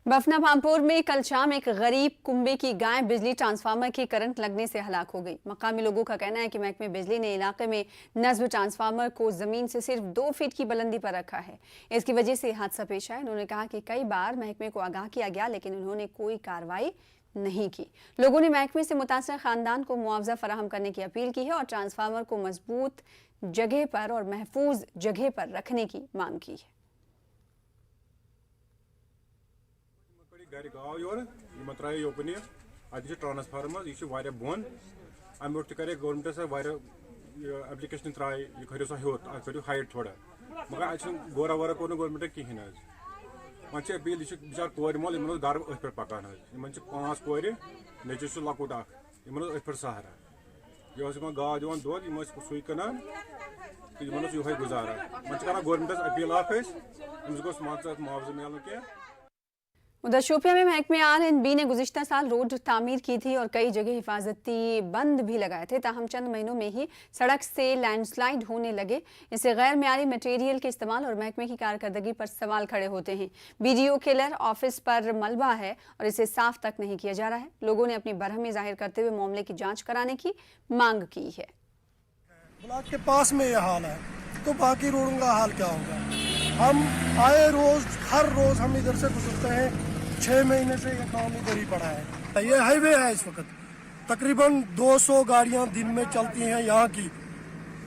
बफना पामपुर में कल शाम एक गरीब कुंबे की गाय बिजली ट्रांसफार्मर के करंट लगने से हलाक हो गई। मकामी लोगों का कहना है कि महकमे बिजली ने इलाके में नस्ब ट्रांसफार्मर को जमीन से सिर्फ 2 फीट की बुलंदी पर रखा है। इसकी वजह से हादसा पेश आया। उन्होंने कहा कि कई बार महकमे को आगाह किया गया लेकिन उन्होंने कोई कार्रवाई नहीं की। लोगों ने महकमे से मुतासर खानदान को मुआवजा फराहम करने की अपील की है और ट्रांसफार्मर को मजबूत जगह पर और महफूज जगह पर रखने की मांग की है। گھر گاو یور یمن ترٛایے یوکُن یہِ اَتہِ چھُ ٹرانسفارمر یہِ چھُ واریاہ بۄن اَمہِ برونٛٹھ تہِ کرے گورمنٹس واریاہ ایپلِکیشن ترٛایہِ یہِ کھٲلِو سا ہیوٚر اَتھ کٔرِو ہایٹ تھوڑا مگر اَتہِ چھُنہٕ غورا وورا کوٚر نہٕ گورمنٹن کِہینۍ حظ وۄنۍ چھِ اپیٖل یہِ چھُ بِچار کورِ مول یِمن اوس گرٕ أتھۍ پٮ۪ٹھ پکان حظ یِمن چھِ 5 کورِ نیٚچوۍ چھُ لۄکُٹ اکھ یِمن اوس أتھۍ پٮ۪ٹھ سہارا یہِ اوس یِمن گاو دِوان دۄد یِم ٲسۍ سُے کٕنان تہٕ یِمن اوس یِہوے گُزارا وۄنۍ چھِ کران گورمنٹس اپیٖل اکھ أسۍ أمِس گوٚژھ مان ژٕ اَتھ معاوضہٕ میلُن کینٛہہ۔ उधर शोपिया में महकमे आर&बी ने गुज़िश्ता साल रोड तामीर की थी और कई जगह हिफाजती बंद भी लगाए थे। ताहम चंद महीनों में ही सड़क से लैंडस्लाइड होने लगे। इससे गैर मियारी मटेरियल के इस्तेमाल और महकमे की कारकर्दगी पर सवाल खड़े होते हैं। बीडीओ किलर ऑफिस पर मलबा है और इसे साफ तक नहीं किया जा रहा है। लोगों ने अपनी बरहमी जाहिर करते हुए मामले की जाँच कराने की मांग की है। ब्लॉक के पास में ये हाल है तो बाकी रोडों का हाल क्या होगा? हम आए रोज हर रोज हम इधर से गुजरते हैं। 6 महीने से ये काम इधर ही पड़ा है। ये हाईवे है इस वक्त तकरीबन 200 गाड़ियां दिन में चलती हैं यहाँ की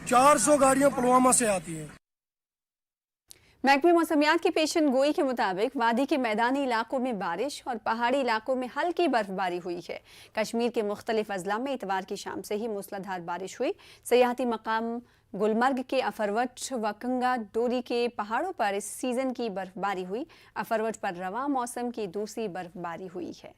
400 गाड़ियां पुलवामा से आती हैं। महकमे मौसमियात की पेशन गोई के मुताबिक वादी के मैदानी इलाकों में बारिश और पहाड़ी इलाकों में हल्की बर्फबारी हुई है। कश्मीर के मुख्तलिफ अजला में इतवार की शाम से ही मूसलाधार बारिश हुई। सयाहती मकाम गुलमर्ग के अफरवट व कंगा डोरी के पहाड़ों पर इस सीजन की बर्फबारी हुई। अफरवट पर रवां मौसम की दूसरी बर्फबारी हुई है।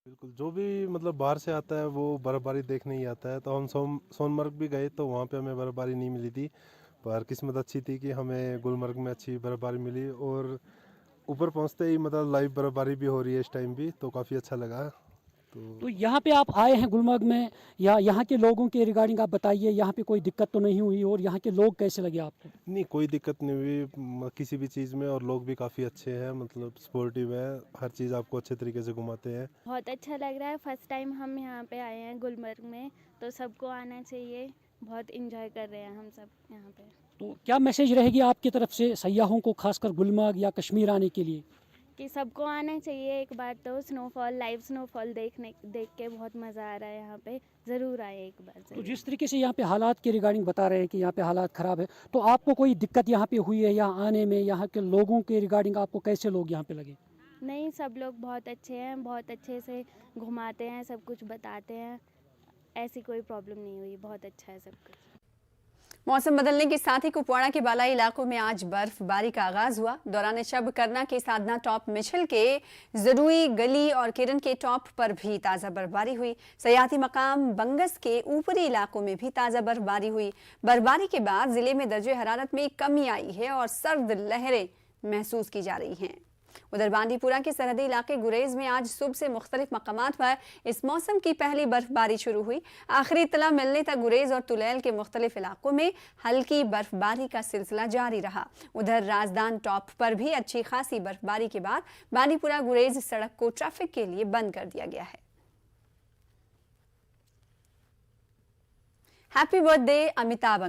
बिल्कुल, जो भी मतलब बाहर से आता है वो बर्फ़बारी देखने ही आता है। तो हम सोनमर्ग भी गए तो वहाँ पे हमें बर्फ़बारी नहीं मिली थी, पर किस्मत अच्छी थी कि हमें गुलमर्ग में अच्छी बर्फ़बारी मिली और ऊपर पहुँचते ही मतलब लाइव बर्फ़बारी भी हो रही है इस टाइम भी, तो काफ़ी अच्छा लगा। तो यहाँ पे आप आए हैं गुलमर्ग में, या यहाँ के लोगों के रिगार्डिंग आप बताइए, यहाँ पे कोई दिक्कत तो नहीं हुई और यहाँ के लोग कैसे लगे आपको? नहीं, कोई दिक्कत नहीं हुई किसी भी चीज़ में और लोग भी काफ़ी अच्छे हैं, मतलब सपोर्टिव है, हर चीज़ आपको अच्छे तरीके से घुमाते हैं। बहुत अच्छा लग रहा है। फर्स्ट टाइम हम यहाँ पे आए हैं गुलमर्ग में, तो सबको आना चाहिए। बहुत इंजॉय कर रहे हैं हम सब यहाँ पे। तो क्या मैसेज रहेगी आपकी तरफ से सयाहों को, खासकर गुलमर्ग या कश्मीर आने के लिए? कि सबको आना चाहिए एक बार तो। स्नोफॉल, लाइव स्नोफॉल देख के बहुत मज़ा आ रहा है यहाँ पे। ज़रूर आए एक बार से। तो जिस तरीके से यहाँ पे हालात के रिगार्डिंग बता रहे हैं कि यहाँ पे हालात ख़राब है, तो आपको कोई दिक्कत यहाँ पे हुई है यहाँ आने में? यहाँ के लोगों के रिगार्डिंग आपको कैसे लोग यहाँ पे लगे? नहीं, सब लोग बहुत अच्छे हैं, बहुत अच्छे से घुमाते हैं, सब कुछ बताते हैं। ऐसी कोई प्रॉब्लम नहीं हुई, बहुत अच्छा है सब कुछ। मौसम बदलने के साथ ही कुपवाड़ा के बालाई इलाकों में आज बर्फबारी का आगाज हुआ। दौरान शब करना के साधना टॉप मिछल के जरूई गली और किरण के टॉप पर भी ताज़ा बर्फबारी हुई। सयाहती मकाम बंगस के ऊपरी इलाकों में भी ताज़ा बर्फबारी हुई। बर्फबारी के बाद जिले में दर्जे हरारत में कमी आई है और सर्द लहरें महसूस की जा रही हैं। उधर बांडीपुरा के सरहदी इलाके गुरेज में आज सुबह से मुख्तलिफ मकामात पर इस मौसम की पहली बर्फबारी शुरू हुई। आखिरी इत्तला मिलने तक गुरेज और तुलैल के मुख्तलिफ इलाकों में हल्की बर्फबारी का सिलसिला जारी रहा। उधर राजदान टॉप पर भी अच्छी खासी बर्फबारी के बाद बांडीपुरा गुरेज सड़क को ट्रैफिक के लिए बंद कर दिया गया है। Happy birthday Amitabh.